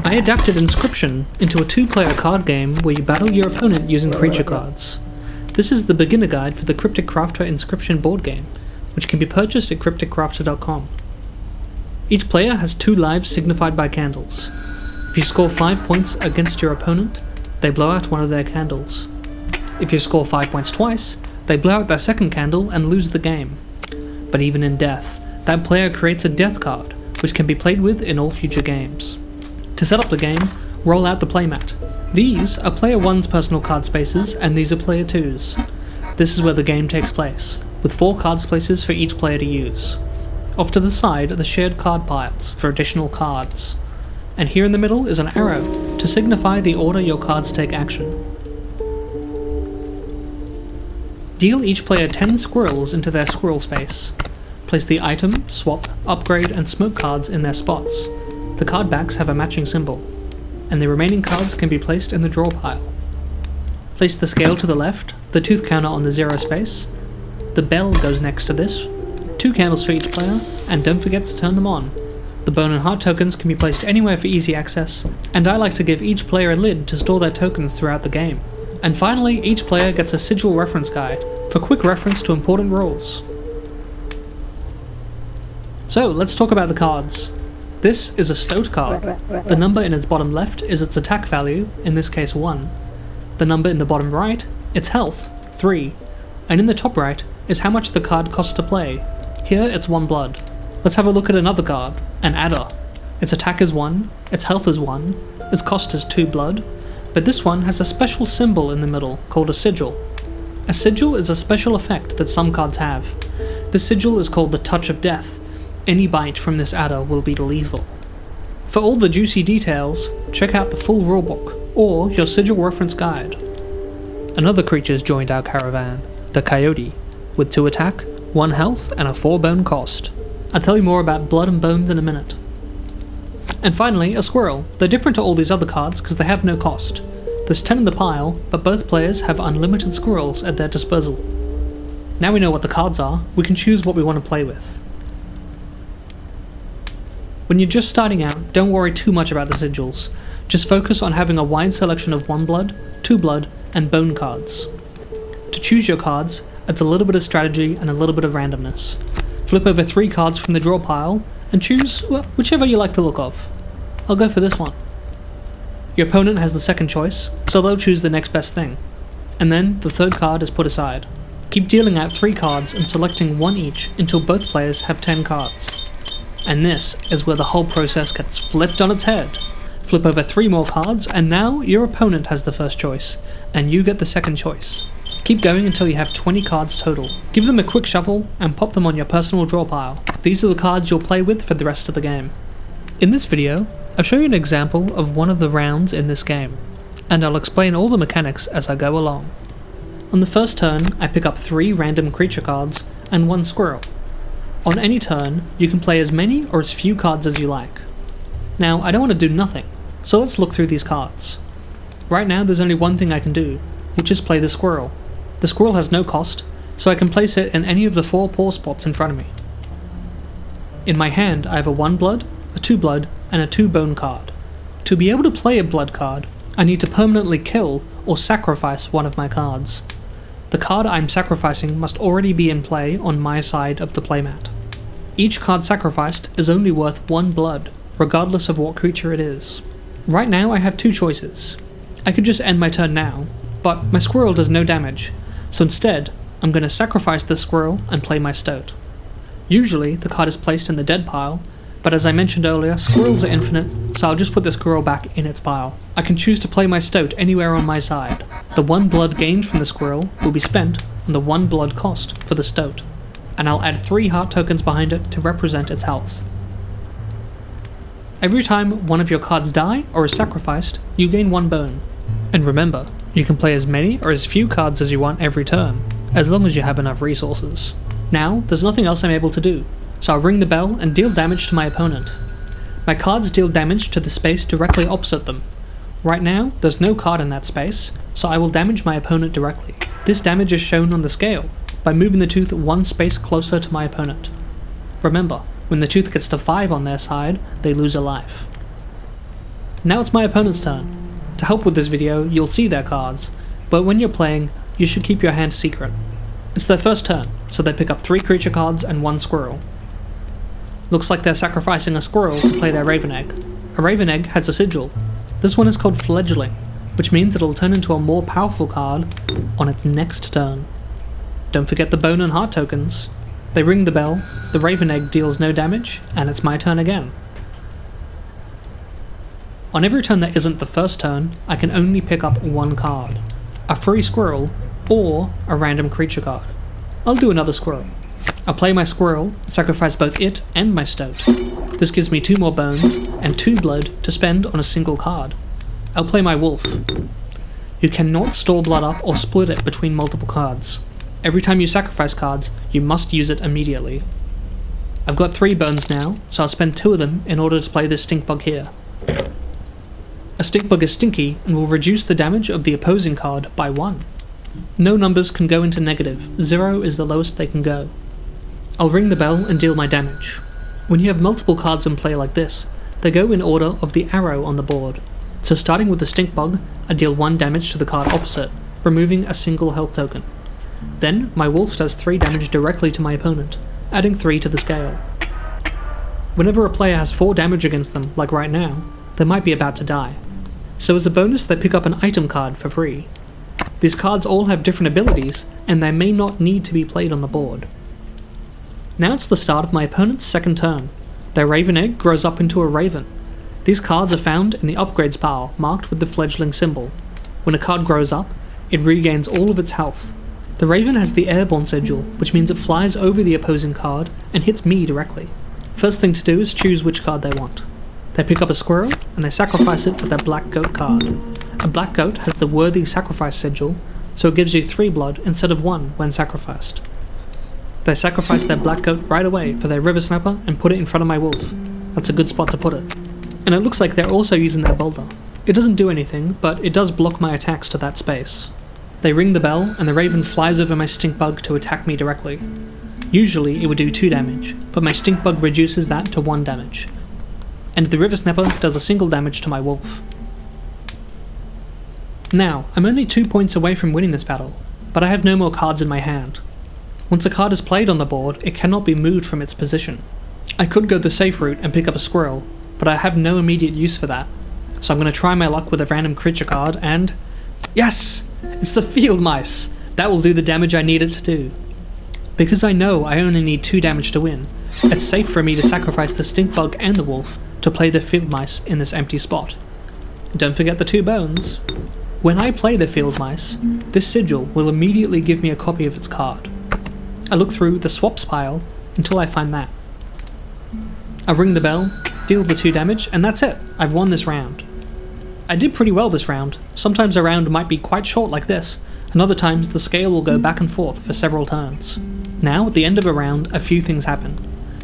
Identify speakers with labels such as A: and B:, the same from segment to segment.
A: I adapted Inscryption into a 2-player card game where you battle your opponent using creature cards. This is the beginner guide for the Cryptic Crafter Inscryption board game, which can be purchased at crypticcrafter.com. Each player has 2 lives signified by candles. If you score 5 points against your opponent, they blow out one of their candles. If you score 5 points twice, they blow out their second candle and lose the game. But even in death, that player creates a death card, which can be played with in all future games. To set up the game, roll out the playmat. These are player 1's personal card spaces, and these are player 2's. This is where the game takes place, with 4 card spaces for each player to use. Off to the side are the shared card piles for additional cards. And here in the middle is an arrow to signify the order your cards take action. Deal each player 10 squirrels into their squirrel space. Place the item, swap, upgrade, and smoke cards in their spots. The card backs have a matching symbol, and the remaining cards can be placed in the draw pile. Place the scale to the left, the tooth counter on the 0 space. The bell goes next to this, 2 candles for each player, and don't forget to turn them on. The bone and heart tokens can be placed anywhere for easy access, and I like to give each player a lid to store their tokens throughout the game. And finally, each player gets a sigil reference guide for quick reference to important rules. So let's talk about the cards. This is a stoat card. The number in its bottom left is its attack value, in this case 1. The number in the bottom right, its health, 3. And in the top right is how much the card costs to play. Here it's 1 blood. Let's have a look at another card, an adder. Its attack is 1, its health is 1, its cost is 2 blood, but this one has a special symbol in the middle called a sigil. A sigil is a special effect that some cards have. The sigil is called the Touch of Death. Any bite from this adder will be lethal. For all the juicy details, check out the full rulebook or your sigil reference guide. Another creature's joined our caravan, the coyote, with 2 attack, 1 health, and a 4 bone cost. I'll tell you more about blood and bones in a minute. And finally, a squirrel. They're different to all these other cards because they have no cost. There's 10 in the pile, but both players have unlimited squirrels at their disposal. Now we know what the cards are, we can choose what we want to play with. When you're just starting out, don't worry too much about the sigils. Just focus on having a wide selection of 1 blood, 2 blood, and bone cards. To choose your cards, it's a little bit of strategy and a little bit of randomness. Flip over 3 cards from the draw pile, and choose whichever you like the look of. I'll go for this one. Your opponent has the second choice, so they'll choose the next best thing. And then the third card is put aside. Keep dealing out 3 cards and selecting 1 each until both players have 10 cards. And this is where the whole process gets flipped on its head. Flip over 3 more cards, and now your opponent has the first choice, and you get the second choice. Keep going until you have 20 cards total. Give them a quick shuffle and pop them on your personal draw pile. These are the cards you'll play with for the rest of the game. In this video, I'll show you an example of one of the rounds in this game, and I'll explain all the mechanics as I go along. On the first turn, I pick up 3 random creature cards and 1 squirrel. On any turn, you can play as many or as few cards as you like. Now, I don't want to do nothing, so let's look through these cards. Right now there's only one thing I can do, which is play the squirrel. The squirrel has no cost, so I can place it in any of the 4 paw spots in front of me. In my hand I have a 1 blood, a 2 blood, and a 2 bone card. To be able to play a blood card, I need to permanently kill or sacrifice one of my cards. The card I'm sacrificing must already be in play on my side of the playmat. Each card sacrificed is only worth 1 blood, regardless of what creature it is. Right now I have 2 choices. I could just end my turn now, but my squirrel does no damage, so instead I'm going to sacrifice the squirrel and play my stoat. Usually the card is placed in the dead pile, but as I mentioned earlier, squirrels are infinite, so I'll just put the squirrel back in its pile. I can choose to play my stoat anywhere on my side. The 1 blood gained from the squirrel will be spent on the 1 blood cost for the stoat, and I'll add 3 heart tokens behind it to represent its health. Every time one of your cards die or is sacrificed, you gain 1 bone. And remember, you can play as many or as few cards as you want every turn, as long as you have enough resources. Now, there's nothing else I'm able to do, so I'll ring the bell and deal damage to my opponent. My cards deal damage to the space directly opposite them. Right now, there's no card in that space, so I will damage my opponent directly. This damage is shown on the scale, by moving the tooth 1 space closer to my opponent. Remember, when the tooth gets to 5 on their side, they lose a life. Now it's my opponent's turn. To help with this video, you'll see their cards, but when you're playing, you should keep your hand secret. It's their first turn, so they pick up 3 creature cards and 1 squirrel. Looks like they're sacrificing a squirrel to play their Raven Egg. A Raven Egg has a sigil. This one is called Fledgling, which means it'll turn into a more powerful card on its next turn. Don't forget the bone and heart tokens. They ring the bell, the Raven Egg deals no damage, and it's my turn again. On every turn that isn't the first turn, I can only pick up 1 card. A free squirrel, or a random creature card. I'll do another squirrel. I'll play my squirrel, sacrifice both it and my stoat. This gives me 2 more bones, and 2 blood to spend on a single card. I'll play my wolf. You cannot store blood up or split it between multiple cards. Every time you sacrifice cards, you must use it immediately. I've got 3 bones now, so I'll spend 2 of them in order to play this stink bug here. A stink bug is stinky and will reduce the damage of the opposing card by 1. No numbers can go into negative, 0 is the lowest they can go. I'll ring the bell and deal my damage. When you have multiple cards in play like this, they go in order of the arrow on the board. So starting with the stink bug, I deal 1 damage to the card opposite, removing a single health token. Then my wolf does 3 damage directly to my opponent, adding 3 to the scale. Whenever a player has 4 damage against them, like right now, they might be about to die. So as a bonus they pick up an item card for free. These cards all have different abilities, and they may not need to be played on the board. Now it's the start of my opponent's second turn. Their Raven Egg grows up into a raven. These cards are found in the upgrades pile, marked with the fledgling symbol. When a card grows up, it regains all of its health. The raven has the airborne sigil, which means it flies over the opposing card and hits me directly. First thing to do is choose which card they want. They pick up a squirrel, and they sacrifice it for their black goat card. A black goat has the worthy sacrifice sigil, so it gives you 3 blood instead of 1 when sacrificed. They sacrifice their black goat right away for their river snapper and put it in front of my wolf. That's a good spot to put it. And it looks like they're also using their boulder. It doesn't do anything, but it does block my attacks to that space. They ring the bell, and the raven flies over my stink bug to attack me directly. Usually it would do 2 damage, but my stink bug reduces that to 1 damage. And the river snapper does a single damage to my wolf. Now, I'm only 2 points away from winning this battle, but I have no more cards in my hand. Once a card is played on the board, it cannot be moved from its position. I could go the safe route and pick up a squirrel, but I have no immediate use for that. So I'm going to try my luck with a random creature card and... Yes! It's the field mice! That will do the damage I need it to do. Because I know I only need 2 damage to win, it's safe for me to sacrifice the stink bug and the wolf to play the field mice in this empty spot. Don't forget the 2 bones. When I play the field mice, this sigil will immediately give me a copy of its card. I look through the swaps pile until I find that. I ring the bell, deal the 2 damage, and that's it. I've won this round. I did pretty well this round. Sometimes a round might be quite short like this, and other times the scale will go back and forth for several turns. Now, at the end of a round, a few things happen.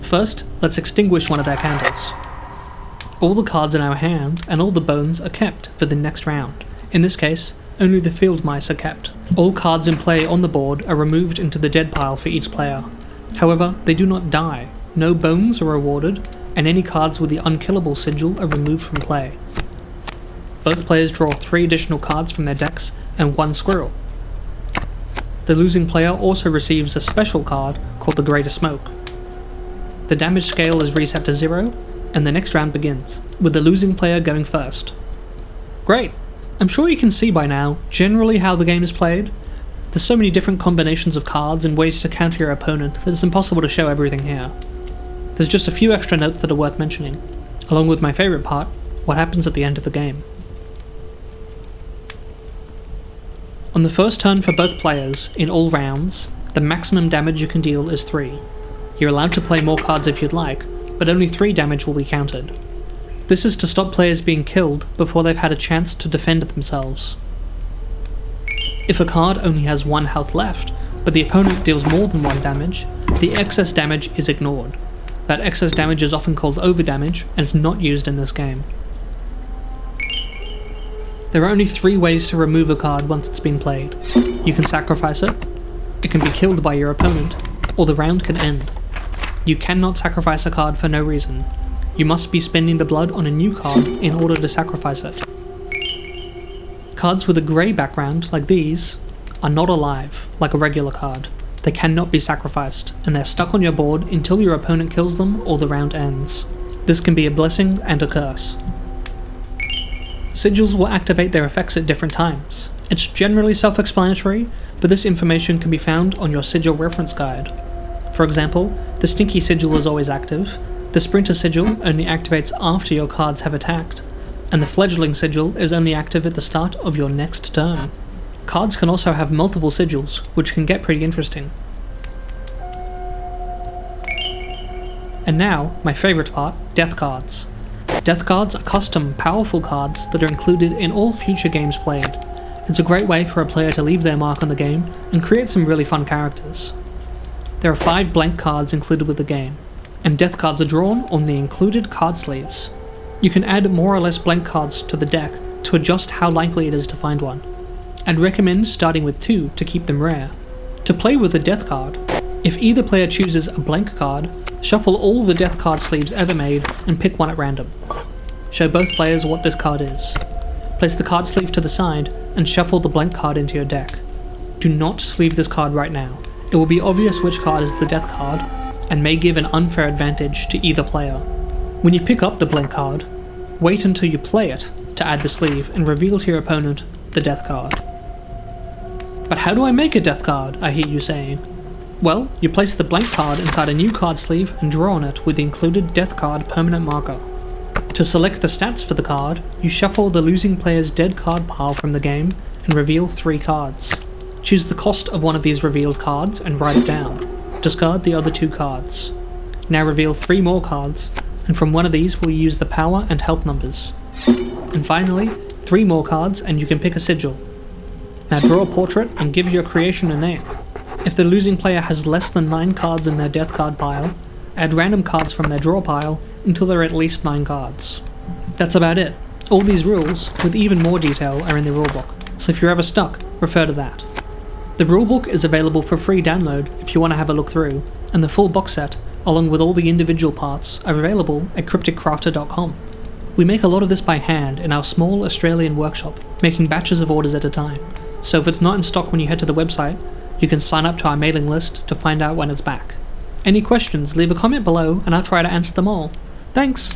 A: First, let's extinguish one of their candles. All the cards in our hand and all the bones are kept for the next round. In this case, only the field mice are kept. All cards in play on the board are removed into the dead pile for each player. However, they do not die, no bones are awarded, and any cards with the unkillable sigil are removed from play. Both players draw 3 additional cards from their decks and 1 squirrel. The losing player also receives a special card called the Greater Smoke. The damage scale is reset to 0, and the next round begins, with the losing player going first. Great! I'm sure you can see by now generally how the game is played. There's so many different combinations of cards and ways to counter your opponent that it's impossible to show everything here. There's just a few extra notes that are worth mentioning, along with my favourite part, what happens at the end of the game. On the first turn for both players, in all rounds, the maximum damage you can deal is 3. You're allowed to play more cards if you'd like, but only 3 damage will be counted. This is to stop players being killed before they've had a chance to defend themselves. If a card only has 1 health left, but the opponent deals more than 1 damage, the excess damage is ignored. That excess damage is often called overdamage and is not used in this game. There are only 3 ways to remove a card once it's been played. You can sacrifice it, it can be killed by your opponent, or the round can end. You cannot sacrifice a card for no reason. You must be spending the blood on a new card in order to sacrifice it. Cards with a grey background, like these, are not alive, like a regular card. They cannot be sacrificed, and they're stuck on your board until your opponent kills them or the round ends. This can be a blessing and a curse. Sigils will activate their effects at different times. It's generally self-explanatory, but this information can be found on your sigil reference guide. For example, the Stinky Sigil is always active, the Sprinter Sigil only activates after your cards have attacked, and the Fledgling Sigil is only active at the start of your next turn. Cards can also have multiple sigils, which can get pretty interesting. And now, my favourite part, death cards. Death cards are custom, powerful cards that are included in all future games played. It's a great way for a player to leave their mark on the game and create some really fun characters. There are 5 blank cards included with the game, and death cards are drawn on the included card sleeves. You can add more or less blank cards to the deck to adjust how likely it is to find one. I'd recommend starting with 2 to keep them rare. To play with a death card, if either player chooses a blank card, shuffle all the death card sleeves ever made and pick one at random. Show both players what this card is. Place the card sleeve to the side and shuffle the blank card into your deck. Do not sleeve this card right now. It will be obvious which card is the death card and may give an unfair advantage to either player. When you pick up the blank card, wait until you play it to add the sleeve and reveal to your opponent the death card. But how do I make a death card, I hear you saying? Well, you place the blank card inside a new card sleeve and draw on it with the included death card permanent marker. To select the stats for the card, you shuffle the losing player's dead card pile from the game and reveal 3 cards. Choose the cost of one of these revealed cards and write it down. Discard the other 2 cards. Now reveal 3 more cards, and from one of these we'll use the power and help numbers. And finally, 3 more cards and you can pick a sigil. Now draw a portrait and give your creation a name. If the losing player has less than 9 cards in their death card pile, add random cards from their draw pile until there are at least 9 cards. That's about it. All these rules, with even more detail, are in the rulebook, so if you're ever stuck, refer to that. The rulebook is available for free download if you want to have a look through, and the full box set, along with all the individual parts, are available at crypticrafter.com. We make a lot of this by hand in our small Australian workshop, making batches of orders at a time, so if it's not in stock when you head to the website, you can sign up to our mailing list to find out when it's back. Any questions, leave a comment below and I'll try to answer them all. Thanks!